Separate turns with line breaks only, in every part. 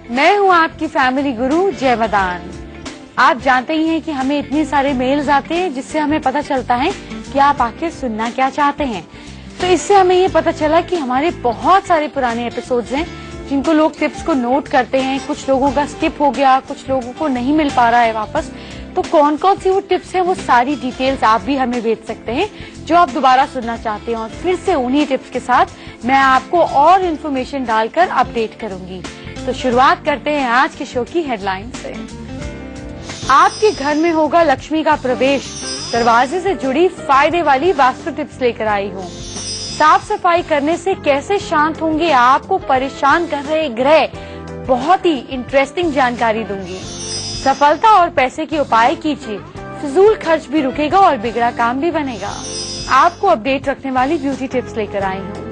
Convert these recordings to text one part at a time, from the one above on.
मैं हूं आपकी फैमिली गुरु जय मदान। आप जानते ही हैं कि हमें इतने सारे मेल्स आते हैं जिससे हमें पता चलता है कि आप आखिर सुनना क्या चाहते हैं। तो इससे हमें ये पता चला कि हमारे बहुत सारे पुराने एपिसोड्स हैं जिनको लोग टिप्स को नोट करते हैं। कुछ लोगों का स्किप हो गया, कुछ लोगों को नहीं मिल पा रहा है वापस। तो कौन कौन सी वो टिप्स हैं, वो सारी डिटेल्स आप भी हमें भेज सकते हैं जो आप दोबारा सुनना चाहते हैं। और फिर से उन्हीं टिप्स के साथ मैं आपको और इन्फॉर्मेशन डालकर अपडेट करूंगी। तो शुरुआत करते हैं आज के शो की हेडलाइन से। आपके घर में होगा लक्ष्मी का प्रवेश, दरवाजे से जुड़ी फायदे वाली वास्तु टिप्स लेकर आई हूँ। साफ सफाई करने से कैसे शांत होंगे आपको परेशान कर रहे ग्रह, बहुत ही इंटरेस्टिंग जानकारी दूंगी। सफलता और पैसे के उपाय कीजिए, फिजूल खर्च भी रुकेगा और बिगड़ा काम भी बनेगा। आपको अपडेट रखने वाली ब्यूटी टिप्स लेकर आई हूँ।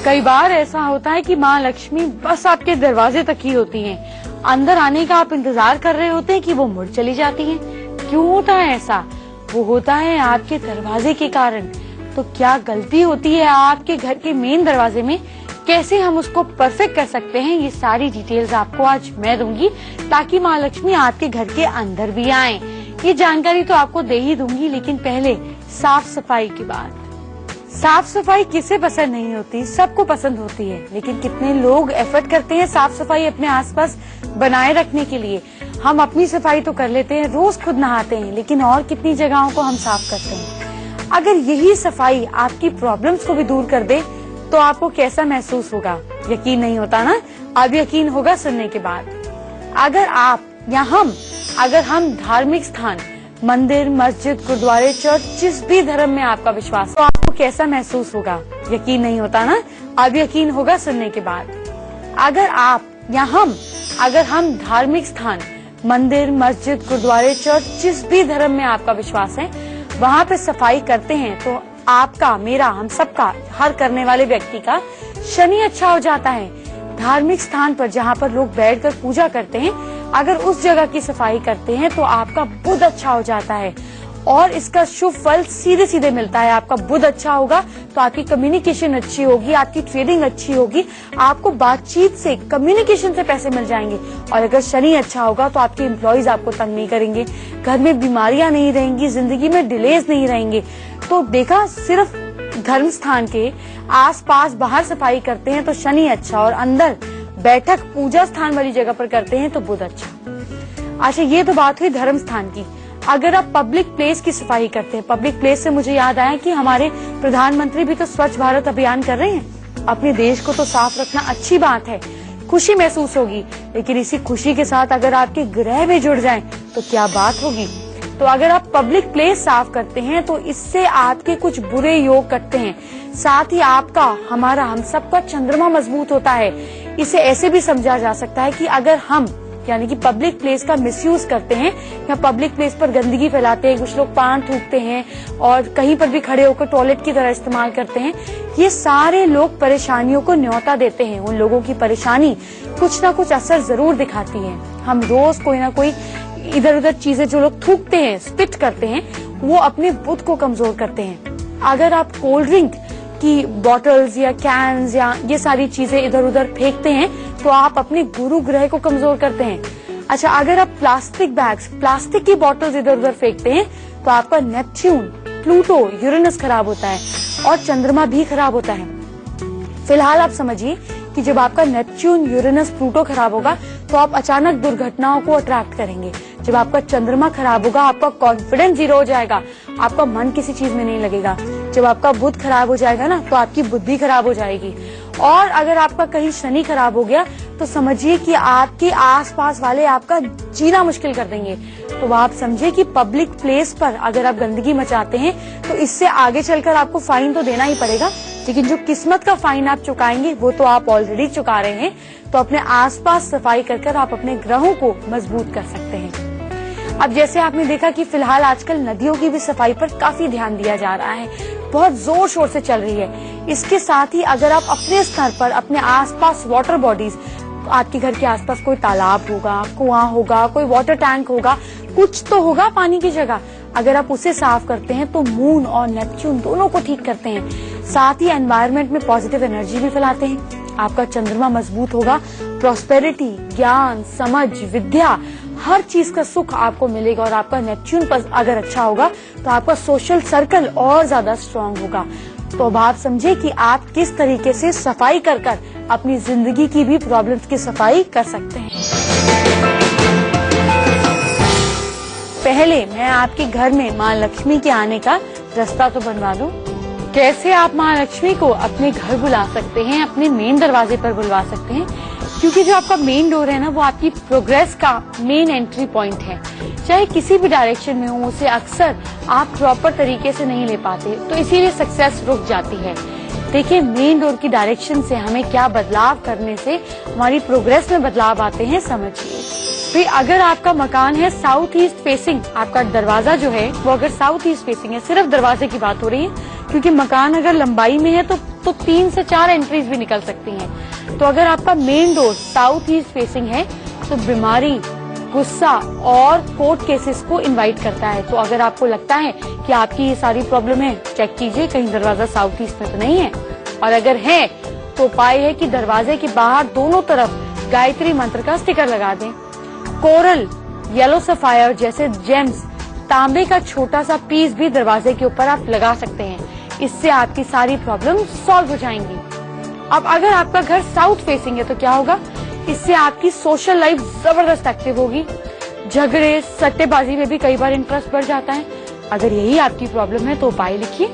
कई बार ऐसा होता है कि माँ लक्ष्मी बस आपके दरवाजे तक ही होती हैं। अंदर आने का आप इंतजार कर रहे होते हैं कि वो मुड़ चली जाती हैं। क्यों होता है ऐसा? वो होता है आपके दरवाजे के कारण। तो क्या गलती होती है आपके घर के मेन दरवाजे में? कैसे हम उसको परफेक्ट कर सकते हैं, ये सारी डिटेल्स आपको आज मैं दूंगी ताकि माँ लक्ष्मी आपके घर के अंदर भी आए। ये जानकारी तो आपको दे ही दूंगी, लेकिन पहले साफ सफाई की बात। साफ सफाई किसे पसंद नहीं होती? सबको पसंद होती है, लेकिन कितने लोग एफर्ट करते हैं साफ सफाई अपने आसपास बनाए रखने के लिए। हम अपनी सफाई तो कर लेते हैं, रोज खुद नहाते हैं, लेकिन और कितनी जगहों को हम साफ करते हैं। अगर यही सफाई आपकी प्रॉब्लम्स को भी दूर कर दे तो आपको कैसा महसूस होगा? यकीन नहीं होता ना? अब यकीन होगा सुनने के बाद। अगर आप या अगर हम धार्मिक स्थान, मंदिर, मस्जिद, गुरुद्वारे, चर्च, जिस भी धर्म में आपका विश्वास, तो आपको कैसा महसूस होगा? यकीन नहीं होता ना? अब यकीन होगा सुनने के बाद। अगर आप या अगर हम धार्मिक स्थान, मंदिर, मस्जिद, गुरुद्वारे, चर्च, जिस भी धर्म में आपका विश्वास है, वहाँ पे सफाई करते हैं तो आपका, मेरा, हम सबका, हर करने वाले व्यक्ति का शनि अच्छा हो जाता है। धार्मिक स्थान पर जहाँ पर लोग बैठकर पूजा करते हैं, अगर उस जगह की सफाई करते हैं तो आपका बुध अच्छा हो जाता है और इसका शुभ फल सीधे सीधे मिलता है। आपका बुध अच्छा होगा तो आपकी कम्युनिकेशन अच्छी होगी, आपकी ट्रेडिंग अच्छी होगी, आपको बातचीत से, कम्युनिकेशन से पैसे मिल जाएंगे। और अगर शनि अच्छा होगा तो आपके एम्प्लॉइज आपको तंग नहीं करेंगे, घर में बीमारियां नहीं रहेंगी, जिंदगी में डिलेज नहीं रहेंगे। तो देखा, सिर्फ धर्म स्थान के आसपास बाहर सफाई करते हैं तो शनि अच्छा, और अंदर बैठक पूजा स्थान वाली जगह पर करते हैं तो बुध अच्छा। अच्छा, ये तो बात हुई धर्म स्थान की। अगर आप पब्लिक प्लेस की सफाई करते हैं, पब्लिक प्लेस से मुझे याद आया कि हमारे प्रधानमंत्री भी तो स्वच्छ भारत अभियान कर रहे हैं। अपने देश को तो साफ रखना अच्छी बात है, खुशी महसूस होगी, लेकिन इसी खुशी के साथ अगर आपके ग्रह भी जुड़ जाएं तो क्या बात होगी। तो अगर आप पब्लिक प्लेस साफ करते हैं तो इससे आपके कुछ बुरे योग कटते हैं, साथ ही आपका, हमारा, हम सबका चंद्रमा मजबूत होता है। इसे ऐसे भी समझा जा सकता है कि अगर हम, यानी कि पब्लिक प्लेस का मिसयूज करते हैं या पब्लिक प्लेस पर गंदगी फैलाते हैं, कुछ लोग पान थूकते हैं और कहीं पर भी खड़े होकर टॉयलेट की तरह इस्तेमाल करते हैं, ये सारे लोग परेशानियों को न्योता देते हैं। उन लोगों की परेशानी कुछ ना कुछ असर जरूर दिखाती है। हम रोज कोई ना कोई इधर उधर चीजें, जो लोग थूकते हैं, स्पिट करते हैं, वो अपने बुध को कमजोर करते हैं। अगर आप कोल्ड ड्रिंक की बॉटल्स या कैन्स या ये सारी चीजें इधर उधर फेंकते हैं तो आप अपने गुरु ग्रह को कमजोर करते हैं। अच्छा, अगर आप प्लास्टिक बैग्स, प्लास्टिक की बॉटल्स इधर उधर फेंकते हैं तो आपका नेपच्यून, प्लूटो, यूरेनस खराब होता है और चंद्रमा भी खराब होता है। फिलहाल आप समझिए कि जब आपका नेपच्यून, यूरेनस, प्लूटो खराब होगा तो आप अचानक दुर्घटनाओं को अट्रैक्ट करेंगे। जब आपका चंद्रमा खराब होगा, आपका कॉन्फिडेंस जीरो हो जाएगा, आपका मन किसी चीज में नहीं लगेगा। जब आपका बुध खराब हो जाएगा ना, तो आपकी बुद्धि खराब हो जाएगी। और अगर आपका कहीं शनि खराब हो गया तो समझिए कि आपके आसपास वाले आपका जीना मुश्किल कर देंगे। तो आप समझिए कि पब्लिक प्लेस पर अगर आप गंदगी मचाते हैं तो इससे आगे चलकर आपको फाइन तो देना ही पड़ेगा, लेकिन जो किस्मत का फाइन आप चुकाएंगे वो तो आप ऑलरेडी चुका रहे हैं। तो अपने आसपास सफाई कर आप अपने ग्रहों को मजबूत कर सकते हैं। अब जैसे आपने देखा कि फिलहाल आजकल नदियों की भी सफाई पर काफी ध्यान दिया जा रहा है, बहुत जोर शोर से चल रही है। इसके साथ ही अगर आप अपने स्तर पर अपने आसपास वाटर बॉडीज, आपके घर के आसपास कोई तालाब होगा, कुआं होगा, कोई वाटर टैंक होगा, कुछ तो होगा पानी की जगह, अगर आप उसे साफ करते हैं तो मून और नेपच्यून दोनों को ठीक करते हैं। साथ ही एनवायरनमेंट में पॉजिटिव एनर्जी भी फैलाते हैं। आपका चंद्रमा मजबूत होगा, प्रॉस्पेरिटी, ज्ञान, समझ, विद्या, हर चीज का सुख आपको मिलेगा। और आपका नेपच्यून अगर अच्छा होगा तो आपका सोशल सर्कल और ज्यादा स्ट्रांग होगा। तो अब आप समझे कि आप किस तरीके से सफाई कर अपनी जिंदगी की भी प्रॉब्लम्स की सफाई कर सकते हैं। पहले मैं आपके घर में माँ लक्ष्मी के आने का रास्ता तो बनवा दूं। कैसे आप माँ लक्ष्मी को अपने घर बुला सकते हैं, अपने मेन दरवाजे पर बुलवा सकते हैं, क्योंकि जो आपका मेन डोर है ना, वो आपकी प्रोग्रेस का मेन एंट्री पॉइंट है। चाहे किसी भी डायरेक्शन में हो, उसे अक्सर आप प्रॉपर तरीके से नहीं ले पाते, तो इसीलिए सक्सेस रुक जाती है। देखिए, मेन डोर की डायरेक्शन से हमें क्या बदलाव करने से हमारी प्रोग्रेस में बदलाव आते हैं, समझिए। फिर अगर आपका मकान है साउथ ईस्ट फेसिंग, आपका दरवाजा जो है वो अगर साउथ ईस्ट फेसिंग है, सिर्फ दरवाजे की बात हो रही है, क्योंकि मकान अगर लंबाई में है तो 3 से 4 एंट्रीज भी निकल सकती हैं। तो अगर आपका main door south east facing है तो बीमारी, गुस्सा और कोर्ट केसेस को इनवाइट करता है। तो अगर आपको लगता है कि आपकी ये सारी प्रॉब्लम है, चेक कीजिए कहीं दरवाजा साउथ ईस्ट में तो नहीं है, और अगर है तो उपाय है कि दरवाजे के बाहर दोनों तरफ गायत्री मंत्र का स्टिकर लगा दें। कोरल, येलो सफायर जैसे जेम्स, तांबे का छोटा सा पीस भी दरवाजे के ऊपर आप लगा सकते हैं। इससे आपकी सारी प्रॉब्लम सॉल्व हो जाएंगी। अब अगर आपका घर साउथ फेसिंग है तो क्या होगा, इससे आपकी सोशल लाइफ जबरदस्त एक्टिव होगी। झगड़े, सट्टेबाजी में भी कई बार इंटरेस्ट बढ़ जाता है। अगर यही आपकी प्रॉब्लम है तो उपाय लिखिए।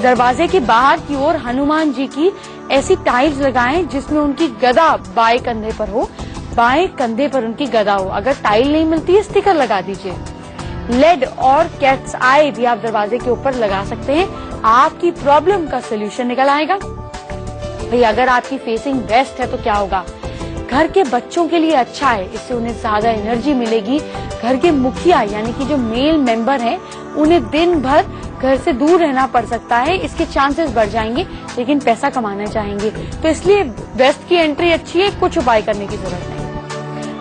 दरवाजे के बाहर की ओर हनुमान जी की ऐसी टाइल्स लगाएं जिसमें उनकी गदा बाएं कंधे पर हो, बाएं कंधे पर उनकी गदा हो। अगर टाइल नहीं मिलती है, स्टिकर लगा दीजिए। लेड और कैट्स आई भी आप दरवाजे के ऊपर लगा सकते हैं, आपकी प्रॉब्लम का सोल्यूशन निकल आएगा। भाई, अगर आपकी फेसिंग वेस्ट है तो क्या होगा, घर के बच्चों के लिए अच्छा है, इससे उन्हें ज्यादा एनर्जी मिलेगी। घर के मुखिया यानी कि जो मेल मेंबर हैं, उन्हें दिन भर घर से दूर रहना पड़ सकता है, इसके चांसेस बढ़ जाएंगे, लेकिन पैसा कमाना चाहेंगे। तो इसलिए वेस्ट की एंट्री अच्छी है, कुछ उपाय करने की जरूरत नहीं।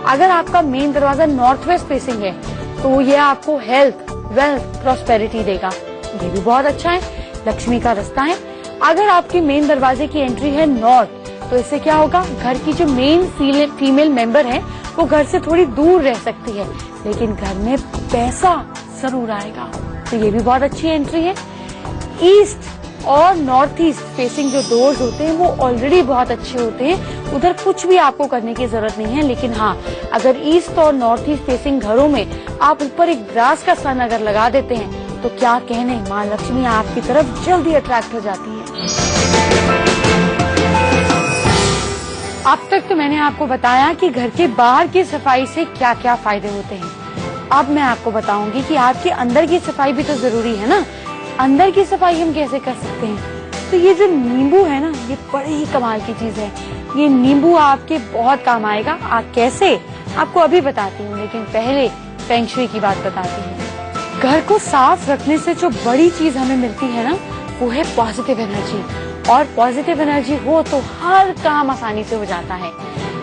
अगर आपका मेन दरवाजा नॉर्थ वेस्ट फेसिंग है तो ये आपको हेल्थ, वेल्थ, प्रॉस्पेरिटी देगा, ये भी बहुत अच्छा है, लक्ष्मी का रास्ता है। अगर आपके मेन दरवाजे की एंट्री है नॉर्थ तो इससे क्या होगा, घर की जो मेन फीमेल मेंबर है वो घर से थोड़ी दूर रह सकती है, लेकिन घर में पैसा जरूर आएगा, तो ये भी बहुत अच्छी एंट्री है। ईस्ट और नॉर्थ ईस्ट फेसिंग जो डोर्स होते हैं वो ऑलरेडी बहुत अच्छे होते हैं, उधर कुछ भी आपको करने की जरूरत नहीं है। लेकिन हाँ, अगर ईस्ट और नॉर्थ ईस्ट फेसिंग घरों में आप ऊपर एक ग्रास का सन अगर लगा देते हैं तो क्या कहने, माँ लक्ष्मी आपकी तरफ जल्दी अट्रैक्ट हो जाती है। अब तक तो मैंने आपको बताया कि घर के बाहर की सफाई से क्या क्या फायदे होते हैं। अब मैं आपको बताऊंगी कि आपके अंदर की सफाई भी तो जरूरी है ना। अंदर की सफाई हम कैसे कर सकते हैं? तो ये जो नींबू है ना, ये बड़े ही कमाल की चीज है। ये नींबू आपके बहुत काम आएगा। आप कैसे, आपको अभी बताती हूँ, लेकिन पहले फेंग शुई की बात बताती हूँ। घर को साफ रखने से जो बड़ी चीज हमें मिलती है ना, वो है पॉजिटिव एनर्जी। और पॉजिटिव एनर्जी हो तो हर काम आसानी से हो जाता है।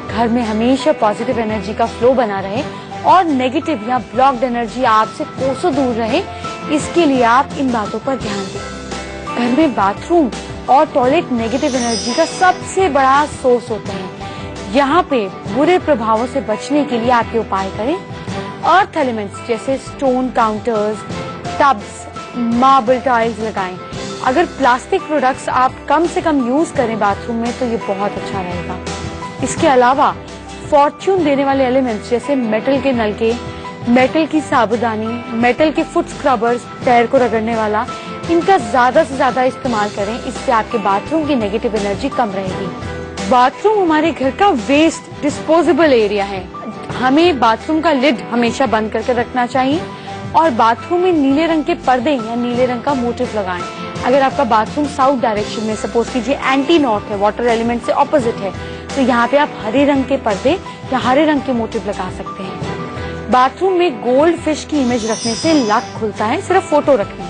घर में हमेशा पॉजिटिव एनर्जी का फ्लो बना रहे और नेगेटिव या ब्लॉक्ड एनर्जी आपसे कोसों दूर रहे, इसके लिए आप इन बातों पर ध्यान दें। घर में बाथरूम और टॉयलेट नेगेटिव एनर्जी का सबसे बड़ा सोर्स होते हैं। यहाँ पे बुरे प्रभावों से बचने के लिए आप ये उपाय करें। अर्थ एलिमेंट्स जैसे stone counters, tubs, marble tiles लगाएं। अगर प्लास्टिक प्रोडक्ट्स आप कम से कम यूज करें बाथरूम में तो ये बहुत अच्छा रहेगा। इसके अलावा फॉर्च्यून देने वाले एलिमेंट्स जैसे मेटल के नलके, मेटल की साबुदानी, मेटल के फुट स्क्रबर्स, पैर को रगड़ने वाला, इनका ज्यादा से ज्यादा इस्तेमाल करें। इससे आपके बाथरूम की नेगेटिव एनर्जी कम रहेगी। बाथरूम हमारे घर का वेस्ट डिस्पोजेबल एरिया है। हमें बाथरूम का लिड हमेशा बंद करके रखना चाहिए और बाथरूम में नीले रंग के पर्दे या नीले रंग का मोटिव लगाएं। अगर आपका बाथरूम साउथ डायरेक्शन में, सपोज कीजिए एंटी नॉर्थ है, वाटर एलिमेंट से ऑपोजिट है, तो यहाँ पे आप हरे रंग के पर्दे या हरे रंग के मोटिव लगा सकते हैं। बाथरूम में गोल्ड फिश की इमेज रखने से लक खुलता है, सिर्फ फोटो रखनी है।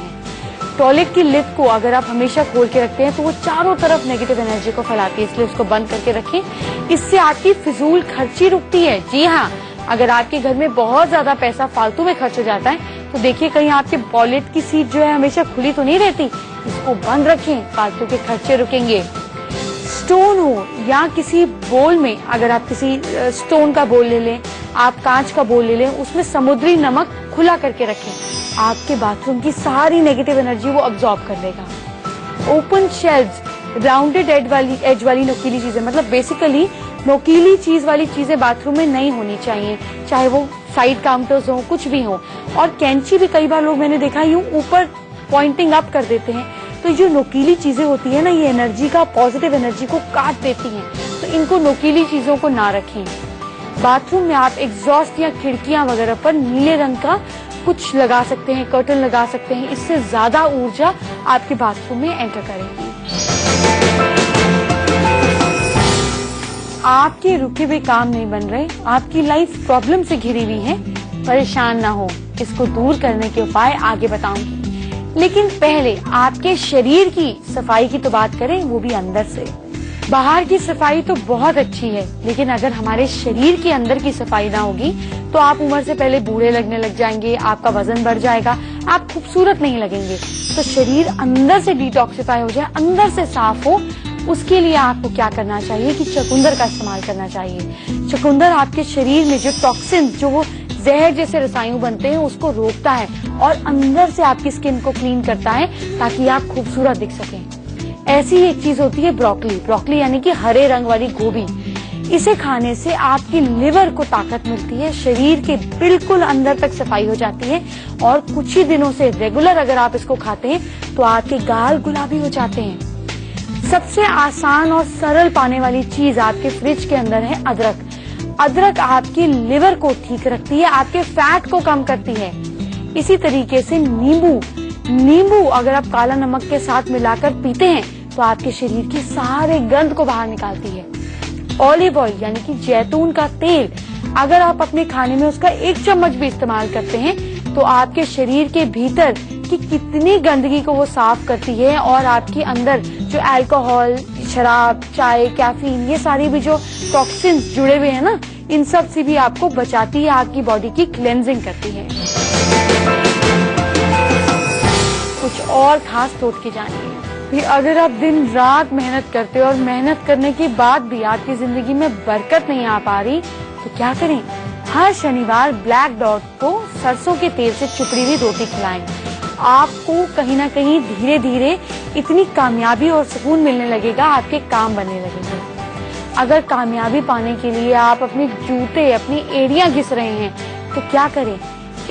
टॉयलेट की लिड को अगर आप हमेशा खोल के रखते हैं तो वो चारों तरफ नेगेटिव एनर्जी को फैलाती है, इसलिए उसको बंद करके रखें। इससे आपकी फिजूल खर्ची रुकती है। जी हाँ, अगर आपके घर में बहुत ज्यादा पैसा फालतू में खर्च हो जाता है तो देखिए कहीं आपके टॉयलेट की सीट जो है हमेशा खुली तो नहीं रहती, इसको बंद रखें, फालतू के खर्चे रुकेंगे। स्टोन हो या किसी बोल में, अगर आप किसी स्टोन का बोल ले लें, आप कांच का बोल ले लें, उसमें समुद्री नमक खुला करके रखें, आपके बाथरूम की सारी नेगेटिव एनर्जी वो अब्सॉर्ब कर लेगा। ओपन शेल्व्स, राउंडेड एज वाली नुकीली चीजें, मतलब बेसिकली नुकीली चीज वाली चीजें बाथरूम में नहीं होनी चाहिए, चाहे वो साइड काउंटर्स हो, कुछ भी हो। और कैंची भी कई बार लोग मैंने देखा यूं ऊपर पॉइंटिंग अप कर देते हैं, तो जो नुकीली चीजें होती है ना, ये एनर्जी का, पॉजिटिव एनर्जी को काट देती हैं, तो इनको नुकीली चीजों को ना रखें। बाथरूम में आप एग्जॉस्ट या खिड़कियां वगैरह पर नीले रंग का कुछ लगा सकते हैं, कर्टन लगा सकते हैं, इससे ज्यादा ऊर्जा आपके बाथरूम में एंटर करेगी। आपके रुके हुए काम नहीं बन रहे, आपकी लाइफ प्रॉब्लम से घिरी हुई है, परेशान ना हो, इसको दूर करने के उपाय आगे बताऊंगी। लेकिन पहले आपके शरीर की सफाई की तो बात करें, वो भी अंदर से। बाहर की सफाई तो बहुत अच्छी है, लेकिन अगर हमारे शरीर के अंदर की सफाई ना होगी तो आप उम्र से पहले बूढ़े लगने लग जाएंगे, आपका वजन बढ़ जाएगा, आप खूबसूरत नहीं लगेंगे। तो शरीर अंदर से डिटॉक्सिफाई हो जाए, अंदर से साफ हो, उसके लिए आपको क्या करना चाहिए कि चुकंदर का इस्तेमाल करना चाहिए। चुकंदर आपके शरीर में जो टॉक्सिन्स, जो वो जहर जैसे रसायन बनते हैं, उसको रोकता है और अंदर से आपकी स्किन को क्लीन करता है, ताकि आप खूबसूरत दिख सकें। ऐसी ही एक चीज होती है ब्रोकली। ब्रोकली यानी कि हरे रंग वाली गोभी। इसे खाने से आपकी लिवर को ताकत मिलती है, शरीर के बिल्कुल अंदर तक सफाई हो जाती है, और कुछ ही दिनों से रेगुलर अगर आप इसको खाते हैं तो आपके गाल गुलाबी हो जाते हैं। सबसे आसान और सरल पाने वाली चीज आपके फ्रिज के अंदर है अदरक। अदरक आपकी लिवर को ठीक रखती है, आपके फैट को कम करती है। इसी तरीके से नींबू अगर आप काला नमक के साथ मिलाकर पीते हैं तो आपके शरीर की सारे गंद को बाहर निकालती है। ऑलिव ऑयल यानी कि जैतून का तेल, अगर आप अपने खाने में उसका 1 चम्मच भी इस्तेमाल करते हैं तो आपके शरीर के भीतर की कितनी गंदगी को वो साफ करती है, और आपके अंदर जो अल्कोहल, शराब, चाय, कैफीन, ये सारी भी जो टॉक्सिन्स जुड़े हुए हैं ना, इन सब से भी आपको बचाती है, आपकी बॉडी की क्लेंजिंग करती है। कुछ और खास टोटके जानिए। अगर आप दिन रात मेहनत करते हो और मेहनत करने के बाद भी आपकी जिंदगी में बरकत नहीं आ पा रही, तो क्या करें? हर शनिवार ब्लैक डॉग को सरसों के तेल से चुपड़ी हुई रोटी खिलाएं। आपको कहीं ना कहीं धीरे धीरे इतनी कामयाबी और सुकून मिलने लगेगा, आपके काम बनने लगेंगे। अगर कामयाबी पाने के लिए आप अपने जूते, अपनी एड़ियां घिस रहे हैं, तो क्या करें?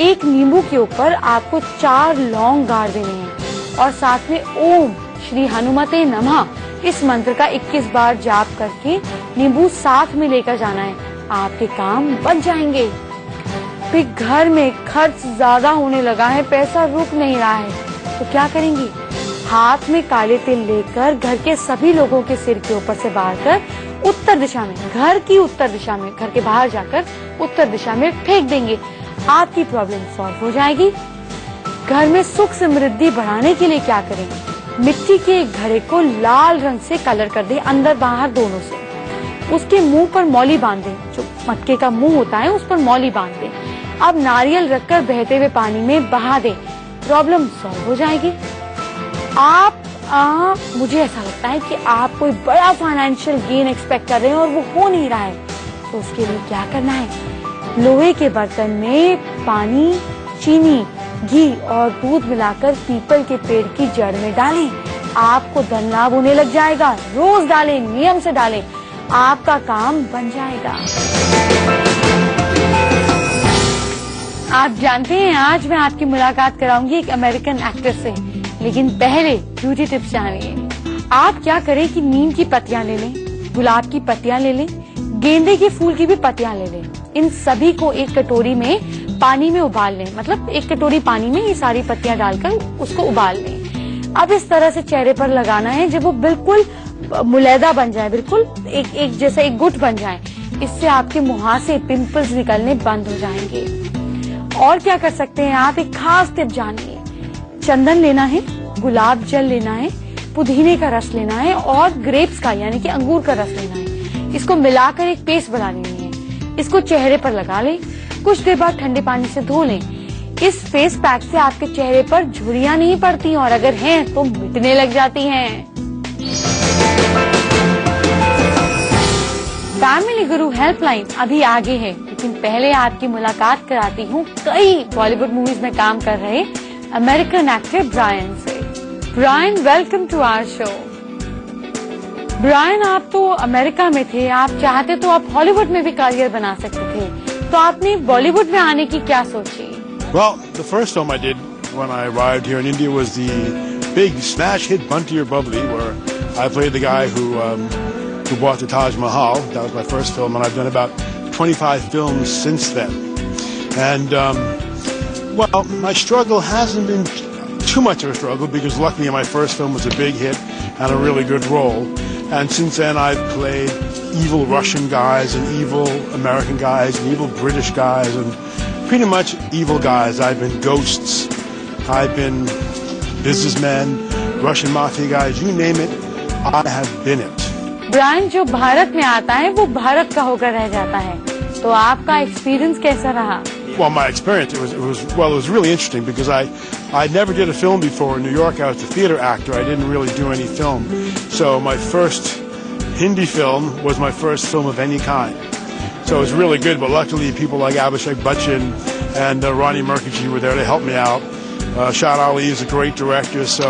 एक नींबू के ऊपर आपको 4 लौंग गाड़ देने हैं, और साथ में ओम श्री हनुमते नमः इस मंत्र का 21 बार जाप करके नींबू साथ में लेकर जाना है। आपके काम बन जाएंगे। फिर घर में खर्च ज्यादा होने लगा है, पैसा रुक नहीं रहा है, तो क्या करेंगी? हाथ में काले तिल लेकर घर के सभी लोगों के सिर के ऊपर से बाहर कर उत्तर दिशा में, घर की उत्तर दिशा में, घर के बाहर जाकर उत्तर दिशा में फेंक देंगे। आपकी प्रॉब्लम सॉल्व हो जाएगी। घर में सुख समृद्धि बढ़ाने के लिए क्या करें? मिट्टी के घड़े को लाल रंग से कलर कर दें, अंदर बाहर दोनों से। उसके मुंह पर मौली बांध दें, जो मटके का मुंह होता है उस पर मौली बांध दें। अब नारियल रखकर बहते हुए पानी में बहा दें, प्रॉब्लम सॉल्व हो जाएगी। मुझे ऐसा लगता है कि आप कोई बड़ा फाइनेंशियल गेन एक्सपेक्ट कर रहे हैं और वो हो नहीं रहा है, तो उसके लिए क्या करना है? लोहे के बर्तन में पानी, चीनी, घी और दूध मिलाकर पीपल के पेड़ की जड़ में डालें। आपको धन लाभ होने लग जाएगा। रोज डालें, नियम से डालें, आपका काम बन जाएगा। आप जानते हैं, आज मैं आपकी मुलाकात कराऊंगी एक अमेरिकन एक्ट्रेस से, लेकिन पहले ब्यूटी टिप्स जानिए। आप क्या करें कि नीम की पत्तियां ले लें, गुलाब की पत्तियां ले लें, गेंदे के फूल की भी पत्तियां ले लें। इन सभी को एक कटोरी में पानी में उबाल लें, मतलब एक कटोरी पानी में ये सारी पत्तियां डालकर उसको उबाल लें। अब इस तरह से चेहरे पर लगाना है, जब वो बिल्कुल मुलैदा बन जाए, बिल्कुल एक जैसा एक गुट बन जाए, इससे आपके मुंह से पिंपल्स निकलने बंद हो जाएंगे। और क्या कर सकते हैं आप? एक खास टिप जानिए। चंदन लेना है, गुलाब जल लेना है, पुदीने का रस लेना है और ग्रेप्स का यानी कि अंगूर का रस लेना है। इसको मिलाकर एक पेस्ट बना लेनी है। इसको चेहरे पर लगा लें, कुछ देर बाद ठंडे पानी से धो लें। इस फेस पैक से आपके चेहरे पर झुर्रियां नहीं पड़ती और अगर हैं तो मिटने लग जाती हैं। फैमिली गुरु हेल्पलाइन अभी आगे है, लेकिन पहले आपकी मुलाकात कराती हूँ कई बॉलीवुड मूवीज में काम कर रहे अमेरिकन एक्टर ब्रायन से। Brian, welcome to our show. Brian, आप तो अमेरिका में थे, आप चाहते तो आप हॉलीवुड में भी करियर बना सकते थे, तो आपने बॉलीवुड में आने की क्या सोची?
Well, the first film I did when I arrived here in India was the big smash hit Bunty or Bubbly, where I played the guy who bought the Taj Mahal. That was my first film, and I've done about 25 films since then. And well, my struggle hasn't been too much of a struggle because luckily my first film was a big hit and a really good role. And since then I've played evil Russian guys and evil American guys and evil British guys and pretty much evil guys. I've been ghosts, I've been businessmen, Russian mafia guys, you name it, I have been it.
Brian, जो भारत में आता है वो भारत का होकर रह जाता है, तो आपका एक्सपीरियंस कैसा रहा?
Well, my experience, it was really interesting because I never did a film before. In New York, I was a theater actor. I didn't really do any film. So my first Hindi film was my first film of any kind. So it was really good, but luckily people like Abhishek Bachchan and Ronnie Mukherjee were there to help me out. Shad Ali is a great director, so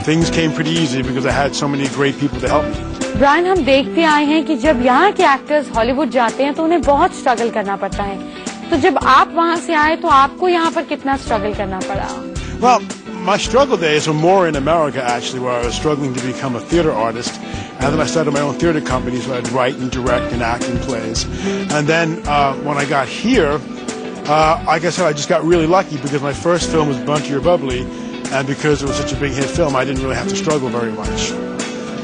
things came pretty easy because I had so many great people to help me.
Brian, हम देखते आए हैं कि जब यहाँ के actors Hollywood जाते हैं तो उन्हें बहुत स्ट्रगल करना पड़ता है, तो जब आप वहाँ से आए तो आपको यहाँ पर कितना स्ट्रगल करना पड़ा?
Well, my struggle days were more in America actually, where I was struggling to become a theater artist, and then I started my own theater company, so I'd write and direct and act in plays. And then when I got here, like I said, I just got really lucky because my first film was Bunty or Bubbly, and because it was such a big hit film, I didn't really have to struggle very much.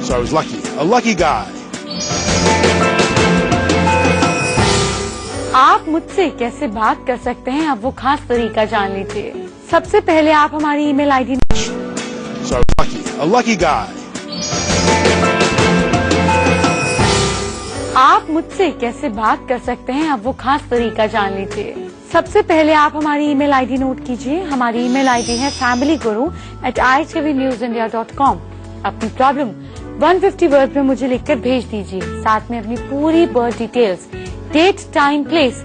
So I was lucky, a lucky guy.
आप मुझसे कैसे बात कर सकते हैं, अब वो खास तरीका जान लीजिए। सबसे पहले आप हमारी email ID.
So I was lucky, a lucky guy.
आप मुझसे कैसे बात कर सकते हैं, अब वो खास तरीका जान लीजिए। सबसे पहले आप हमारी ईमेल आईडी नोट कीजिए। हमारी ईमेल आईडी है familyguru@itvnews.india.com। अपनी प्रॉब्लम 150 वर्ड में मुझे लिखकर भेज दीजिए, साथ में अपनी पूरी birth details, date, time, place.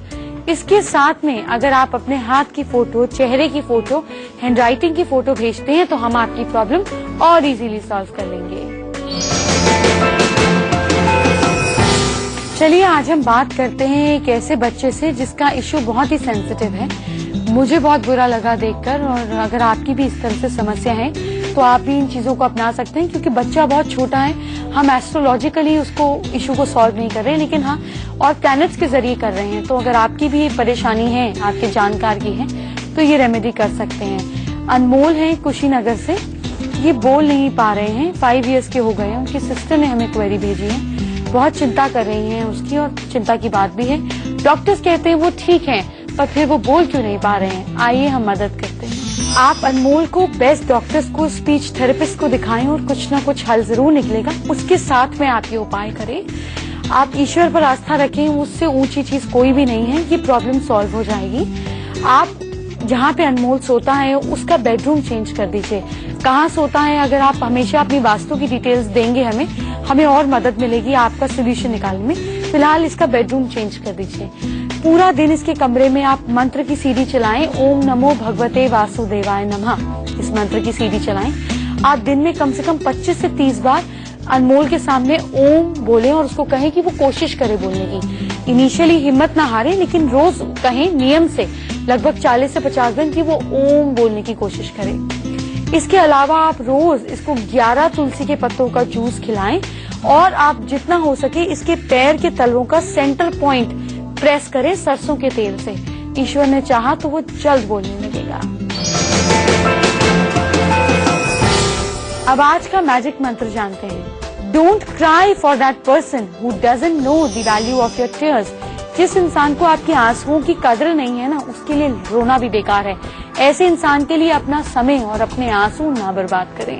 इसके साथ में अगर आप अपने हाथ की फोटो, चेहरे की फोटो, हैंडराइटिंग की फोटो भेजते हैं तो हम आपकी प्रॉब्लम और इजीली सॉल्व कर लेंगे। चलिए आज हम बात करते हैं एक ऐसे बच्चे से जिसका इश्यू बहुत ही सेंसिटिव है। मुझे बहुत बुरा लगा देखकर, और अगर आपकी भी इस तरह से समस्या है तो आप भी इन चीजों को अपना सकते हैं, क्योंकि बच्चा बहुत छोटा है। हम एस्ट्रोलॉजिकली उसको इशू को सॉल्व नहीं कर रहे हैं, लेकिन हाँ और प्लैनेट्स के जरिए कर रहे हैं। तो अगर आपकी भी परेशानी है, आपके जानकार की है, तो ये रेमेडी कर सकते हैं। अनमोल है कुशीनगर से, ये बोल नहीं पा रहे हैं, 5 इयर्स के हो गए हैं। उनकी सिस्टर ने हमें क्वेरी भेजी है, बहुत चिंता कर रही हैं उसकी, और चिंता की बात भी है। डॉक्टर्स कहते हैं वो ठीक हैं, पर फिर वो बोल क्यों नहीं पा रहे हैं? आइए हम मदद करते हैं। आप अनमोल को बेस्ट डॉक्टर्स को, स्पीच थेरेपिस्ट को दिखाएं और कुछ ना कुछ हल जरूर निकलेगा। उसके साथ में आप ये उपाय करें, आप ईश्वर पर आस्था रखें, उससे ऊंची चीज कोई भी नहीं है, ये प्रॉब्लम सॉल्व हो जाएगी। आप जहाँ पे अनमोल सोता है उसका बेडरूम चेंज कर दीजिए। कहाँ सोता है, अगर आप हमेशा अपनी वास्तु की डिटेल्स देंगे हमें और मदद मिलेगी आपका सोल्यूशन निकालने में। फिलहाल इसका बेडरूम चेंज कर दीजिए। पूरा दिन इसके कमरे में आप मंत्र की सीढ़ी चलाएं, ओम नमो भगवते वासुदेवाय नमः, इस मंत्र की सीढ़ी चलाएं। आप दिन में कम से कम 25 से 30 बार अनमोल के सामने ओम बोलें और उसको कहें कि वो कोशिश करे बोलने की। इनिशियली हिम्मत ना हारे, लेकिन रोज कहें नियम से, लगभग 40 से 50 दिन की वो ओम बोलने की कोशिश करें। इसके अलावा आप रोज इसको 11 तुलसी के पत्तों का जूस खिलाएं, और आप जितना हो सके इसके पैर के तलवों का सेंटर पॉइंट प्रेस करें सरसों के तेल से। ईश्वर ने चाहा तो वो जल्द बोलने लगेगा। अब आज का मैजिक मंत्र जानते हैं। Don't cry for that person who doesn't know the value of your tears. जिस इंसान को आपके आंसुओं की कदर नहीं है ना, उसके लिए रोना भी बेकार है। ऐसे इंसान के लिए अपना समय और अपने आंसू ना बर्बाद करें।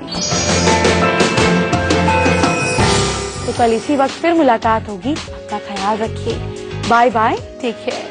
तो कल इसी वक्त फिर मुलाकात होगी। अपना ख्याल रखिए। Bye bye, take care.